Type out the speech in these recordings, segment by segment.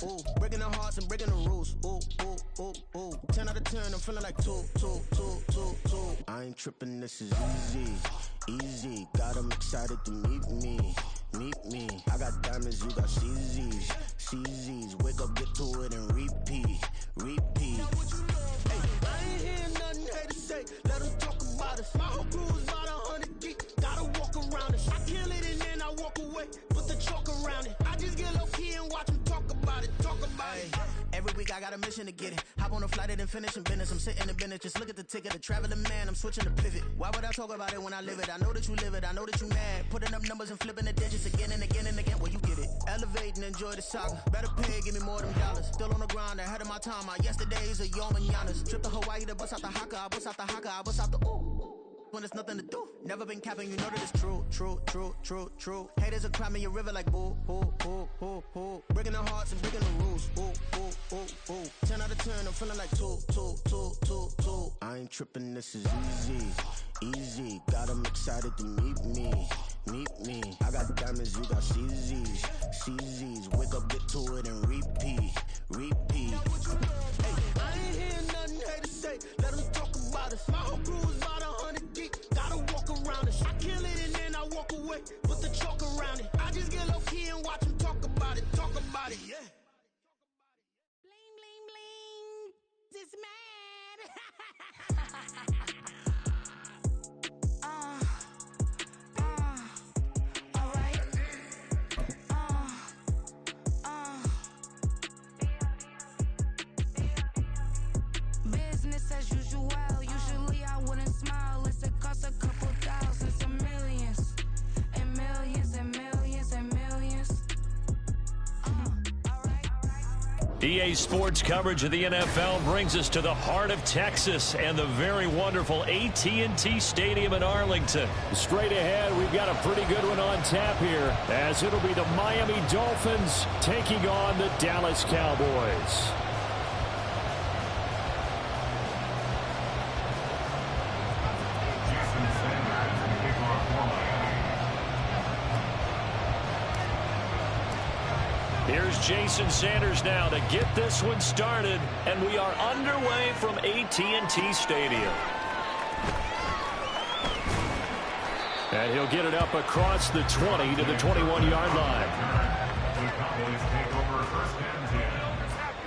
ooh. Breaking the hearts and breaking the rules. Ooh, ooh, ooh, ooh. 10 out of 10, I'm feeling like 2. I ain't tripping, this is easy. Got them excited to meet me. I got diamonds, you got CZs. Wake up, get to it, and repeat. Hey, I ain't hearing nothing hate to say. Let them talk about us. My whole crew is about 100 deep. Gotta walk around us. I kill it and then I walk away. Put the chalk around it. I just get low key and watch them talk about it. Every week I got a mission to get it. Hop on a flight and then finish in business. I'm sitting in business. Just look at the ticket. The traveling man, I'm switching to pivot. Why would I talk about it when I live it? I know that you live it. I know that you mad. Putting up numbers and flipping the digits again and again and again. Well, you get it. Elevate and enjoy the saga. Better pay, give me more than dollars. Still on the grind, ahead of my time. My yesterdays are your mananas. Trip to Hawaii to bust out the haka. I bust out the haka. I bust out the ooh. When there's nothing to do. Never been capping, you know that it's true. Haters will cry me a river like boo. Breaking the hearts and breaking the rules. Ooh. 10 out of 10, I'm feeling like 2. I ain't tripping, this is easy. Got them excited to meet me. I got diamonds, you got CZs. Wake up, get to it, and repeat. Hey, I ain't hearing nothing hate to say. Let them talk about us. My whole crew is about 100 deep. Gotta walk around us. I kill it and then I walk away. Put the chalk around it. I just get low key and watch them talk about it. Yeah. Bling, bling, bling. This mad. All right. Business as usual. Usually I wouldn't smile. It costs a couple thousand, some millions, and millions, and millions, and millions. EA Sports coverage of the NFL brings us to the heart of Texas and the very wonderful AT&T Stadium in Arlington. Straight ahead, we've got a pretty good one on tap here, as it'll be the Miami Dolphins taking on the Dallas Cowboys. Here's Jason Sanders now to get this one started, and we are underway from AT&T Stadium. And he'll get it up across the 20 to the 21-yard line. The Cowboys take over first and 10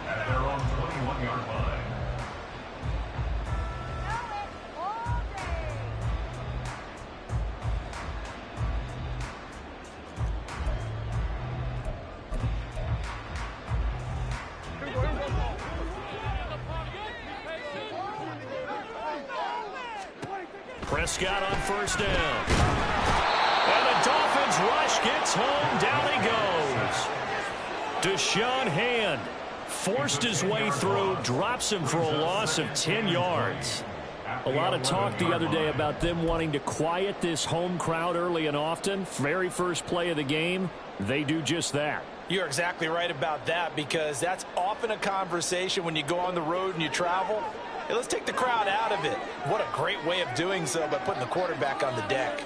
at their own 21-yard line. Prescott on first down. And the Dolphins rush gets home. Down he goes. Deshaun Hand forced his way through, drops him for a loss of 10 yards. A lot of talk the other day about them wanting to quiet this home crowd early and often. Very first play of the game, they do just that. You're exactly right about that, because that's often a conversation when you go on the road and you travel. Hey, let's take the crowd out of it. What a great way of doing so by putting the quarterback on the deck.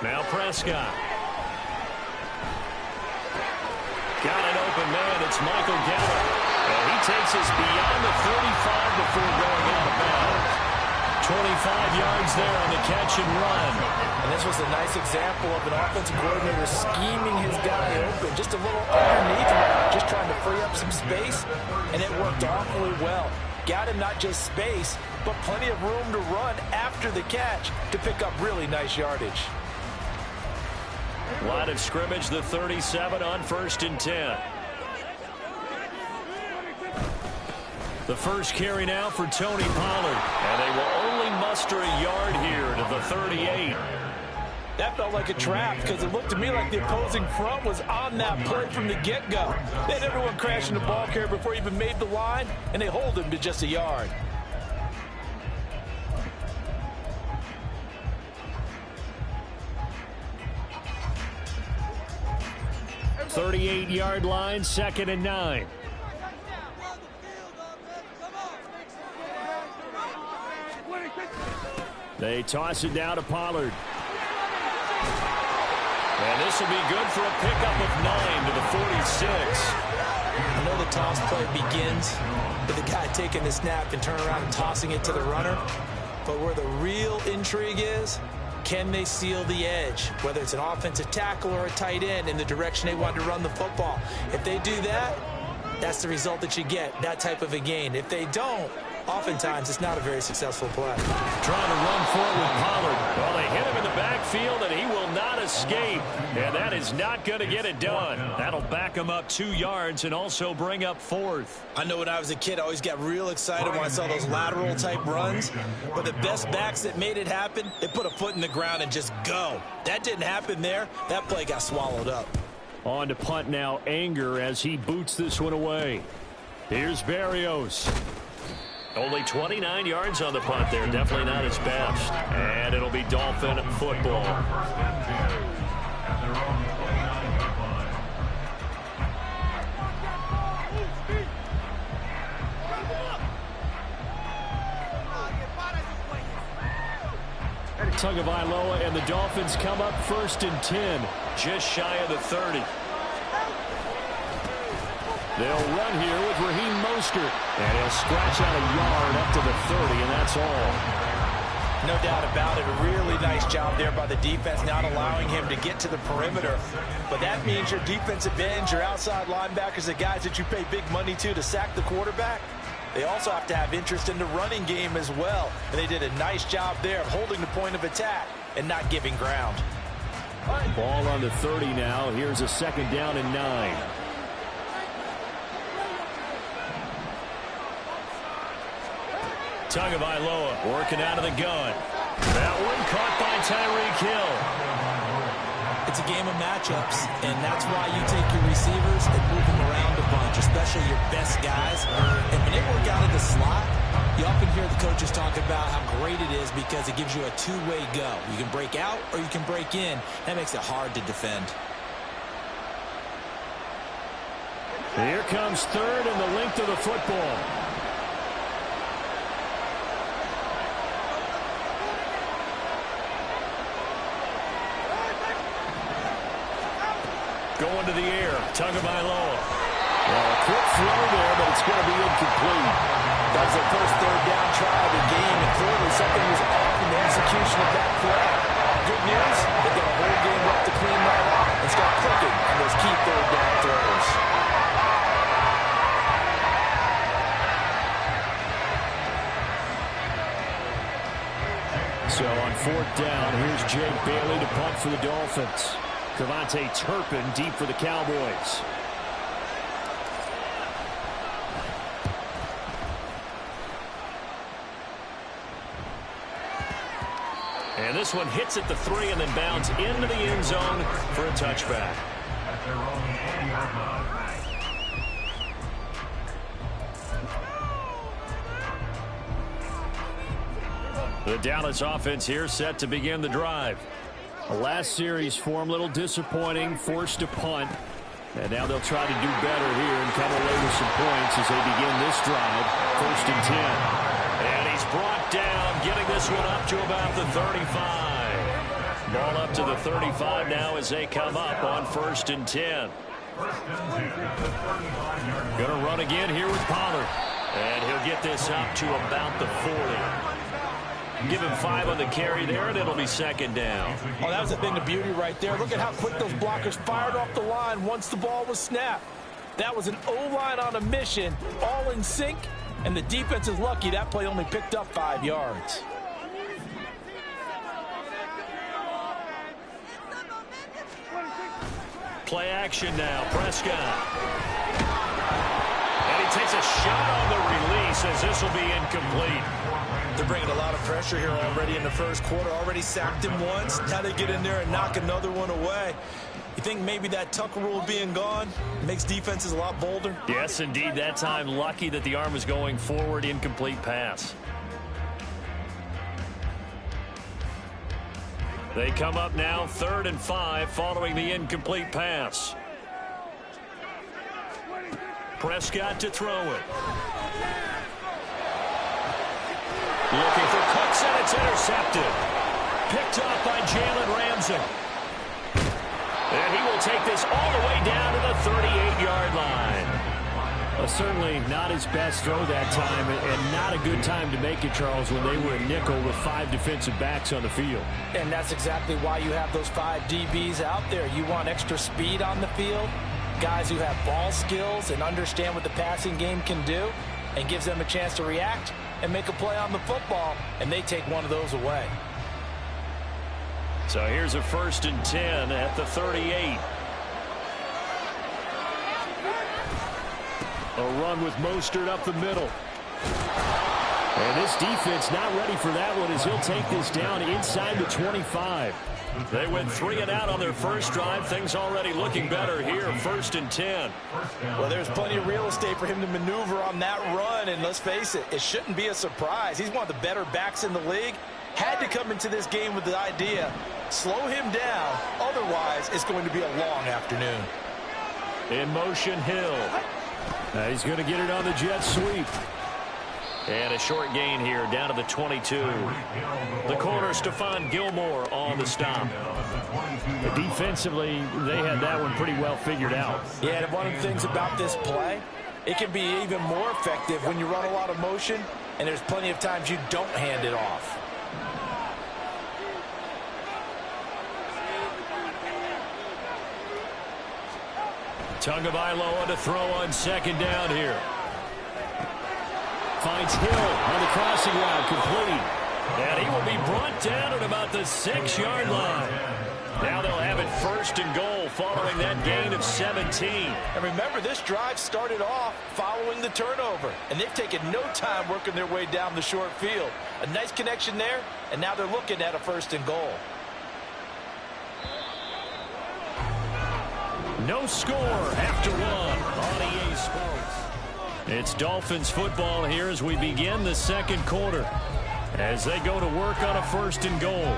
Now Prescott. Got an open man. It's Michael Gallup. And he takes us beyond the 35 before going out of bounds. 25 yards there on the catch and run. And this was a nice example of an offensive coordinator scheming his guy open, just a little underneath him, just trying to free up some space, and it worked awfully well. Got him not just space, but plenty of room to run after the catch to pick up really nice yardage. Line of scrimmage, the 37 on first and 10. The first carry now for Tony Pollard, and they will only muster a yard here to the 38. That felt like a trap, because it looked to me like the opposing front was on that play from the get-go. They had everyone crashing the ball carrier before he even made the line, and they hold him to just a yard. .38-yard line, 2nd and 9. They toss it down to Pollard. And this will be good for a pickup of 9 to the 46. I know the toss play begins with the guy taking the snap and turning around and tossing it to the runner. But where the real intrigue is, can they seal the edge, whether it's an offensive tackle or a tight end, in the direction they want to run the football? If they do that, that's the result that you get, that type of a gain. If they don't, oftentimes it's not a very successful play. Trying to run for it with Pollard. Well, they hit him in the backfield, and he will not escape. And that is not going to get it done. That'll back him up 2 yards and also bring up 4th. I know when I was a kid, I always got real excited when I saw those lateral type runs. But the best backs that made it happen, they put a foot in the ground and just go. That didn't happen there. That play got swallowed up. On to punt now, Anger, as he boots this one away. Here's Berrios. Only 29 yards on the punt there. Definitely not his best. And it'll be Dolphin football. First and 10 at their own 29-yard line. Tagovailoa and the Dolphins come up 1st and 10. Just shy of the 30. They'll run here with Raheem Mostert. And he'll scratch out a yard up to the 30, and that's all. No doubt about it. A really nice job there by the defense, not allowing him to get to the perimeter. But that means your defensive ends, your outside linebackers, the guys that you pay big money to sack the quarterback, they also have to have interest in the running game as well. And they did a nice job there of holding the point of attack and not giving ground. Ball on the 30 now. Here's a 2nd down and 9. Tagovailoa working out of the gun. That one caught by Tyreek Hill. It's a game of matchups, and that's why you take your receivers and move them around a bunch, especially your best guys. And when they work out of the slot, you often hear the coaches talk about how great it is because it gives you a two-way go. You can break out or you can break in. That makes it hard to defend. Here comes 3rd and the length of the football. Going to the air. Tagovailoa. Well, a quick throw there, but it's going to be incomplete. That was their first 3rd down try of the game, and clearly something was off in the execution of that play. Good news, they've got a whole game left to clean that up and start clicking on those key 3rd down throws. So on 4th down, here's Jake Bailey to punt for the Dolphins. Devontae Turpin deep for the Cowboys. And this one hits at the 3 and then bounds into the end zone for a touchback. At their own 80-yard line. The Dallas offense here set to begin the drive. The last series form a little disappointing, forced to punt. And now they'll try to do better here and come away with some points as they begin this drive. 1st and 10. And he's brought down, getting this one up to about the 35. Ball up to the 35 now as they come up on 1st and 10. Going to run again here with Pollard. And he'll get this up to about the 40. Give him 5 on the carry there, and it'll be 2nd down. Oh, that was a thing of beauty right there. Look at how quick those blockers fired off the line once the ball was snapped. That was an O-line on a mission, all in sync, and the defense is lucky that play only picked up 5 yards. Play action now, Prescott. And he takes a shot on the release as this will be incomplete. They're bringing a lot of pressure here already in the first quarter. Already sacked him once. Now they get in there and knock another one away. You think maybe that Tucker rule being gone makes defenses a lot bolder? Yes, indeed. That time, lucky that the arm was going forward. Incomplete pass. They come up now 3rd and 5 following the incomplete pass. Prescott to throw it. Looking for Cooks, and it's intercepted. Picked up by Jalen Ramsey. They'll take this all the way down to the 38-yard line. Well, certainly not his best throw that time, and not a good time to make it, Charles, when they were a nickel with 5 defensive backs on the field. And that's exactly why you have those 5 DBs out there. You want extra speed on the field, guys who have ball skills and understand what the passing game can do, and gives them a chance to react and make a play on the football, and they take one of those away. So here's a 1st and 10 at the 38. A run with Mostert up the middle. And this defense not ready for that one as he'll take this down inside the 25. They went 3 and out on their first drive. Things already looking better here. 1st and 10. Well, there's plenty of real estate for him to maneuver on that run. And let's face it, it shouldn't be a surprise. He's one of the better backs in the league. Had to come into this game with the idea, slow him down. Otherwise, it's going to be a long afternoon. In motion, Hill. He's going to get it on the jet sweep. And a short gain here down to the 22. The corner, Stephon Gilmore on the stop. Defensively, they had that one pretty well figured out. Yeah, and one of the things about this play, it can be even more effective when you run a lot of motion, and there's plenty of times you don't hand it off. Tagovailoa to throw on 2nd down here. Finds Hill on the crossing route, complete. And he will be brought down at about the 6-yard line. Now they'll have it 1st and goal following that gain of 17. And remember, this drive started off following the turnover, and they've taken no time working their way down the short field. A nice connection there, and now they're looking at a 1st and goal. No score after 1 on EA Sports. It's Dolphins football here as we begin the 2nd quarter, as they go to work on a 1st and goal.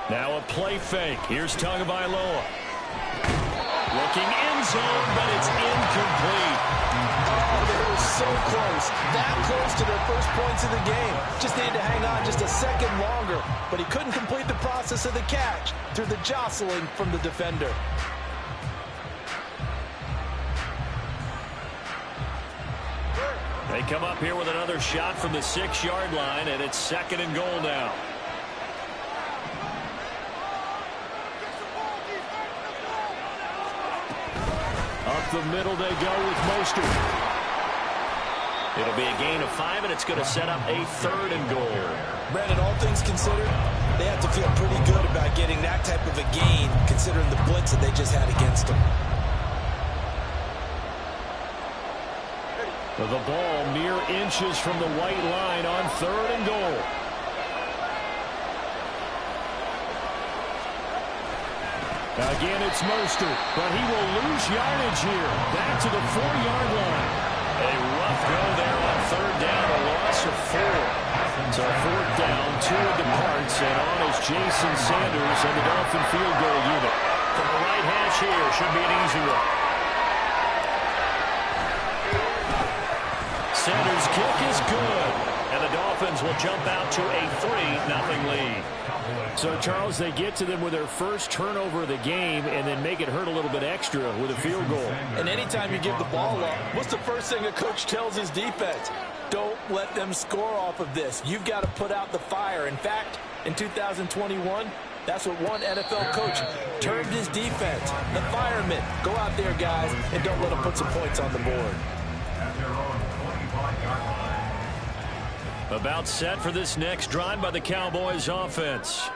Now a play fake. Here's Tagovailoa. Looking end zone, but it's incomplete. Oh, they were so close. That close to their first points of the game. Just needed to hang on just a second longer. But he couldn't complete the process of the catch through the jostling from the defender. They come up here with another shot from the 6-yard line, and it's 2nd and goal now. Up the middle they go with Mostert. It'll be a gain of 5, and it's going to set up a 3rd and goal. Brandon, all things considered, they have to feel pretty good about getting that type of a gain, considering the blitz that they just had against them. The ball mere inches from the white line on 3rd and goal. Again, it's Mostert, but he will lose yardage here. Back to the 4-yard line. A rough go there on 3rd down, a loss of 4. So 4th down, 2 departs, and on is Jason Sanders and the Dolphin field goal unit. From the right hash here, should be an easy one. Sanders' kick is good, and the Dolphins will jump out to a 3-0 lead. So, Charles, they get to them with their first turnover of the game and then make it hurt a little bit extra with a field goal. And anytime you give the ball up, what's the first thing a coach tells his defense? Don't let them score off of this. You've got to put out the fire. In fact, in 2021, that's what one NFL coach termed his defense. The firemen. Go out there, guys, and don't let them put some points on the board. About set for this next drive by the Cowboys offense.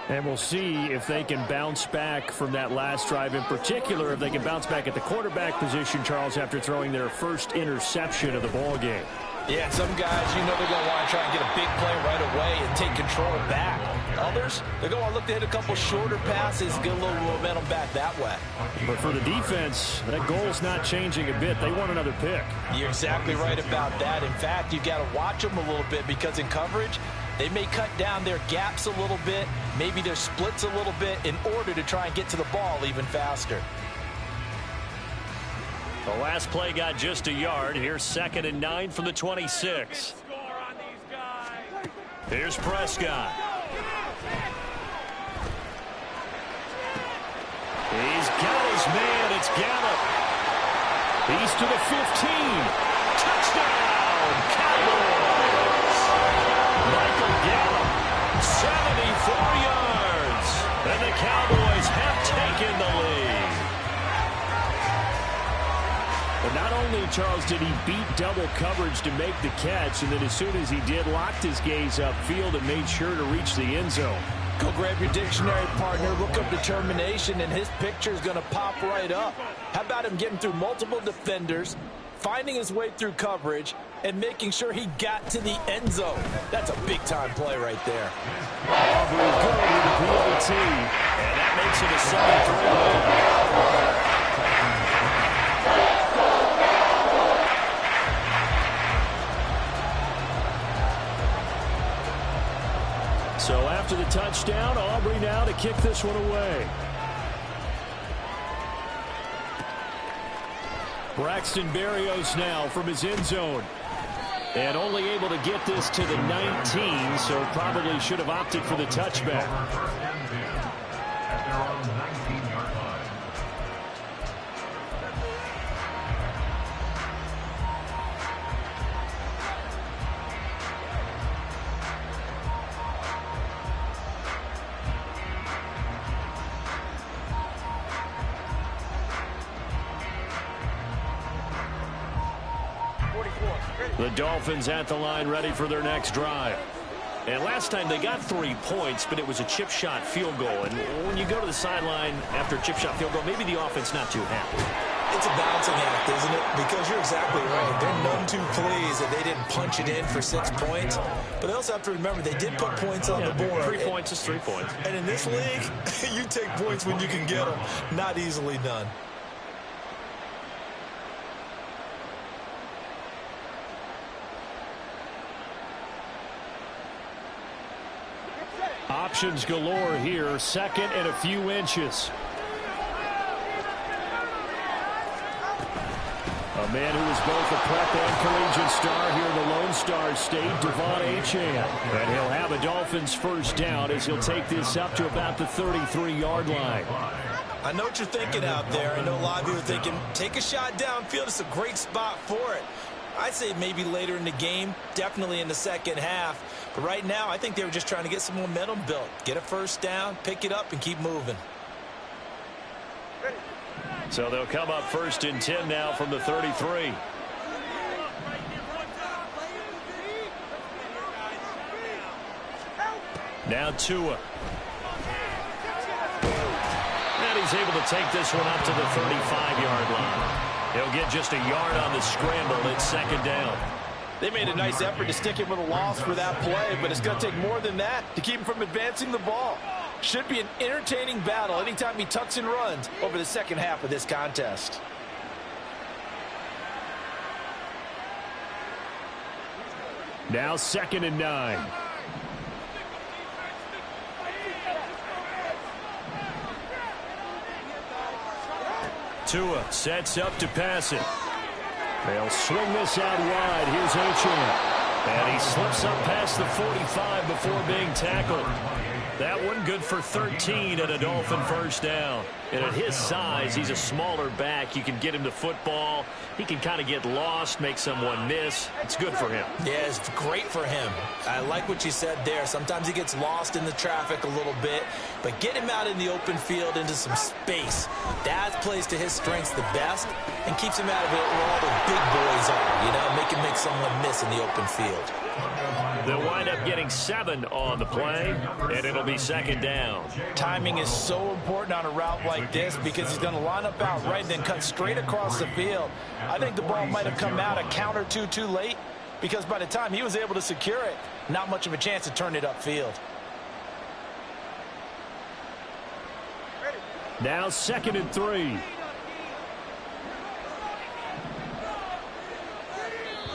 And we'll see if they can bounce back from that last drive, in particular if they can bounce back at the quarterback position, Charles, after throwing their first interception of the ball game. Yeah, some guys, you know they're going to want to try and get a big play right away and take control back. Others, they're going to want to look to hit a couple shorter passes, get a little momentum back that way. But for the defense, that goal's not changing a bit. They want another pick. You're exactly right about that. In fact, you've got to watch them a little bit because in coverage, they may cut down their gaps a little bit, maybe their splits a little bit in order to try and get to the ball even faster. The last play got just a yard. Here's 2nd and 9 from the 26. Here's Prescott. He's got his man. It's Gallup. He's to the 15. Touchdown, Cowboys. Michael Gallup, 74 yards. And the Cowboys have taken the lead. But not only, Charles, did he beat double coverage to make the catch, and then as soon as he did, locked his gaze upfield and made sure to reach the end zone. Go grab your dictionary, partner. Look up determination, and his picture is going to pop right up. How about him getting through multiple defenders, finding his way through coverage, and making sure he got to the end zone? That's a big-time play right there. Aubrey good with the PAT, and that makes it a 7-3 lead. So after the touchdown, Aubrey now to kick this one away. Braxton Berrios now from his end zone. And only able to get this to the 19, so probably should have opted for the touchback. At their own 19-yard line. The Dolphins at the line ready for their next drive. And last time they got 3 points, but it was a chip shot field goal. And when you go to the sideline after a chip shot field goal, maybe the offense not too happy. It's a balancing act, isn't it? Because you're exactly right. They're none too pleased that they didn't punch it in for 6 points. But they also have to remember they did put points on the board. 3 points is 3 points. And in this league, you take points when you can get them. Not easily done. Options galore here. 2nd and a few inches. A man who is both a prep and collegiate star here in the Lone Star State, Devon Achane. And he'll have a Dolphins first down as he'll take this up to about the 33-yard line. I know what you're thinking out there. I know a lot of you are thinking, take a shot downfield. It's a great spot for it. I'd say maybe later in the game, definitely in the second half. But right now, I think they were just trying to get some momentum built. Get a first down, pick it up, and keep moving. So they'll come up 1st and 10 now from the 33. Now Tua. And he's able to take this one up to the 35-yard line. He'll get just a yard on the scramble. It's 2nd down. They made a nice effort to stick him with a loss for that play, but it's going to take more than that to keep him from advancing the ball. Should be an entertaining battle anytime he tucks and runs over the second half of this contest. Now 2nd and 9. Tua sets up to pass it. They'll swing this out wide. Here's Achane. And he slips up past the 45 before being tackled. That one good for 13 and a Dolphin first down. And at his size, he's a smaller back. You can get him to football. He can kind of get lost, make someone miss. It's good for him. Yeah, it's great for him. I like what you said there. Sometimes he gets lost in the traffic a little bit. But get him out in the open field into some space. That plays to his strengths the best and keeps him out of it where all the big boys are. You know, make him make someone miss in the open field. They'll wind up getting 7 on the play, and it'll be 2nd down. Timing is so important on a route like this because he's going to line up out right and then cut straight across the field. I think the ball might have come out a count or two too late because by the time he was able to secure it, not much of a chance to turn it upfield. Now 2nd and 3.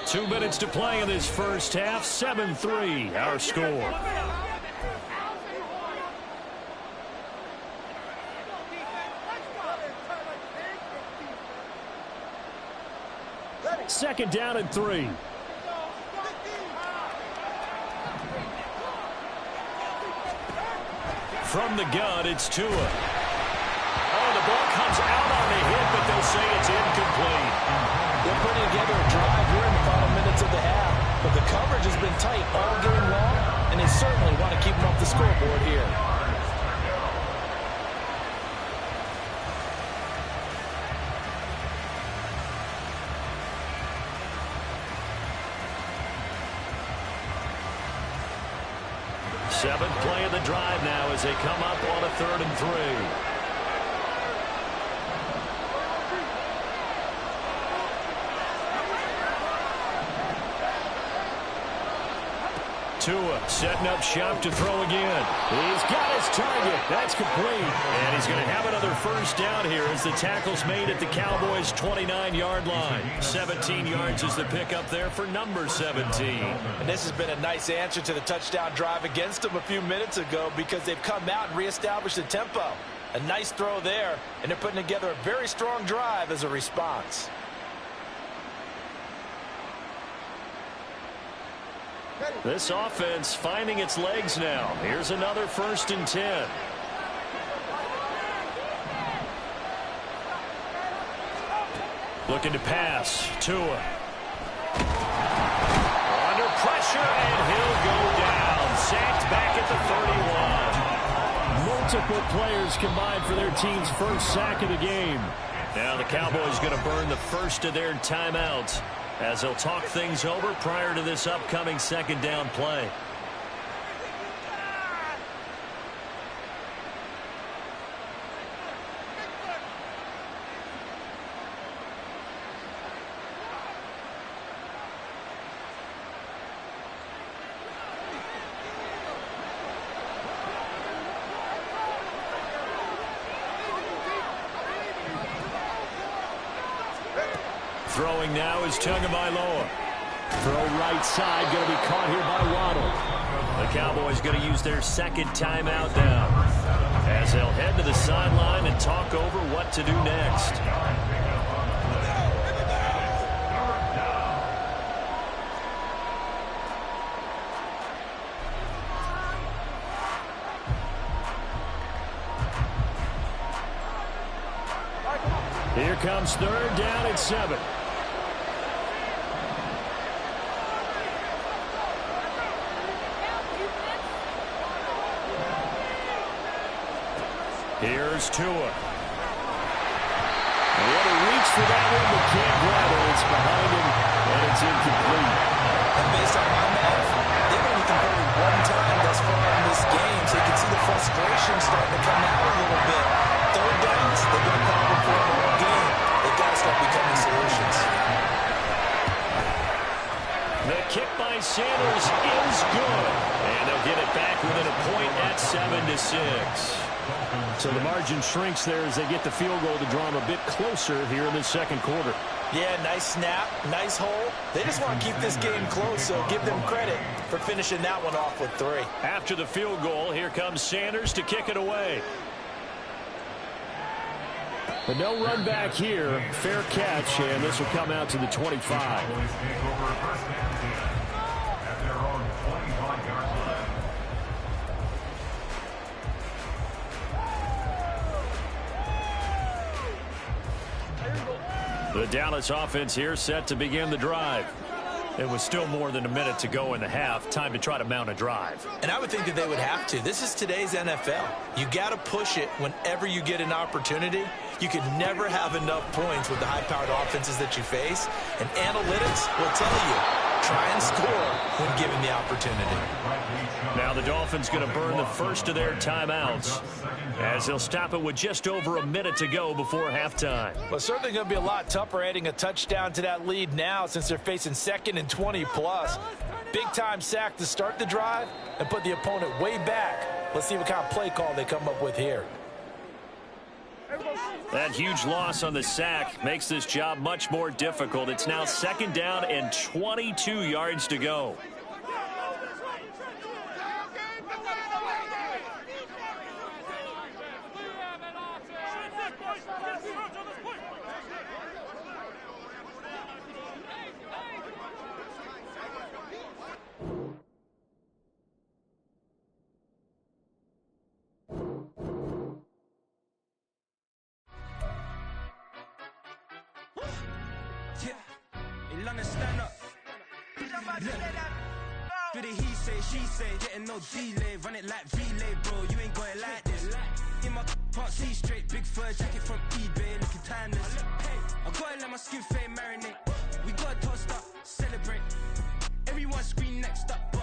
2 minutes to play in this first half. 7-3, our score. Second down and 3. From the gun, it's Tua. Oh, the ball comes out on the hit, but they'll say it's incomplete. They're putting together a drive here in the final minutes of the half, but the coverage has been tight all game long, and they certainly want to keep them off the scoreboard here. Seventh play of the drive now as they come up on a 3rd and 3. Tua setting up shop to throw again. He's got his target. That's complete. And he's going to have another first down here as the tackle's made at the Cowboys' 29-yard line. 17 yards is the pickup there for number 17. And this has been a nice answer to the touchdown drive against them a few minutes ago because they've come out and reestablished the tempo. A nice throw there, and they're putting together a very strong drive as a response. This offense finding its legs now. Here's another 1st and 10. Looking to pass. Tua. Under pressure, and he'll go down. Sacked back at the 31. Multiple players combined for their team's first sack of the game. Now the Cowboys going to burn the first of their timeouts as they'll talk things over prior to this upcoming 2nd down play. Throwing now is Tagovailoa. Throw right side, going to be caught here by Waddle. The Cowboys going to use their 2nd timeout now as they'll head to the sideline and talk over what to do next. Here comes 3rd down and 7. Here's Tua. What a reach for that one, but can't grab it. It's behind him, and it's incomplete. And based on my math, they've only converted one time thus far in this game, so you can see the frustration starting to come out a little bit. 3rd downs, they've been a problem for them all game. They've got to start becoming solutions. The kick by Sanders is good. And they'll get it back within a point at 7-6. So the margin shrinks there as they get the field goal to draw them a bit closer here in the 2nd quarter. Yeah, nice snap, nice hole. They just want to keep this game close, so give them credit for finishing that one off with 3. After the field goal, here comes Sanders to kick it away. But no run back here. Fair catch, and this will come out to the 25. The Dallas offense here set to begin the drive. It was still more than a minute to go in the half. Time to try to mount a drive. And I would think that they would have to. This is today's NFL. You got to push it whenever you get an opportunity. You can never have enough points with the high-powered offenses that you face. And analytics will tell you, try and score when given the opportunity. Now the Dolphins going to burn the first of their timeouts as they'll stop it with just over a minute to go before halftime. Well, certainly going to be a lot tougher adding a touchdown to that lead now since they're facing 2nd and 20+. Big-time sack to start the drive and put the opponent way back. Let's see what kind of play call they come up with here. That huge loss on the sack makes this job much more difficult. It's now 2nd down and 22 yards to go. man, stand up. Do the he say, she say, getting no delay, run it like relay, bro, you ain't got it like this. In my can't see straight, big fur jacket from eBay, looking timeless. I gotta let my skin fade marinate. We gotta toast up, celebrate. Everyone scream next up.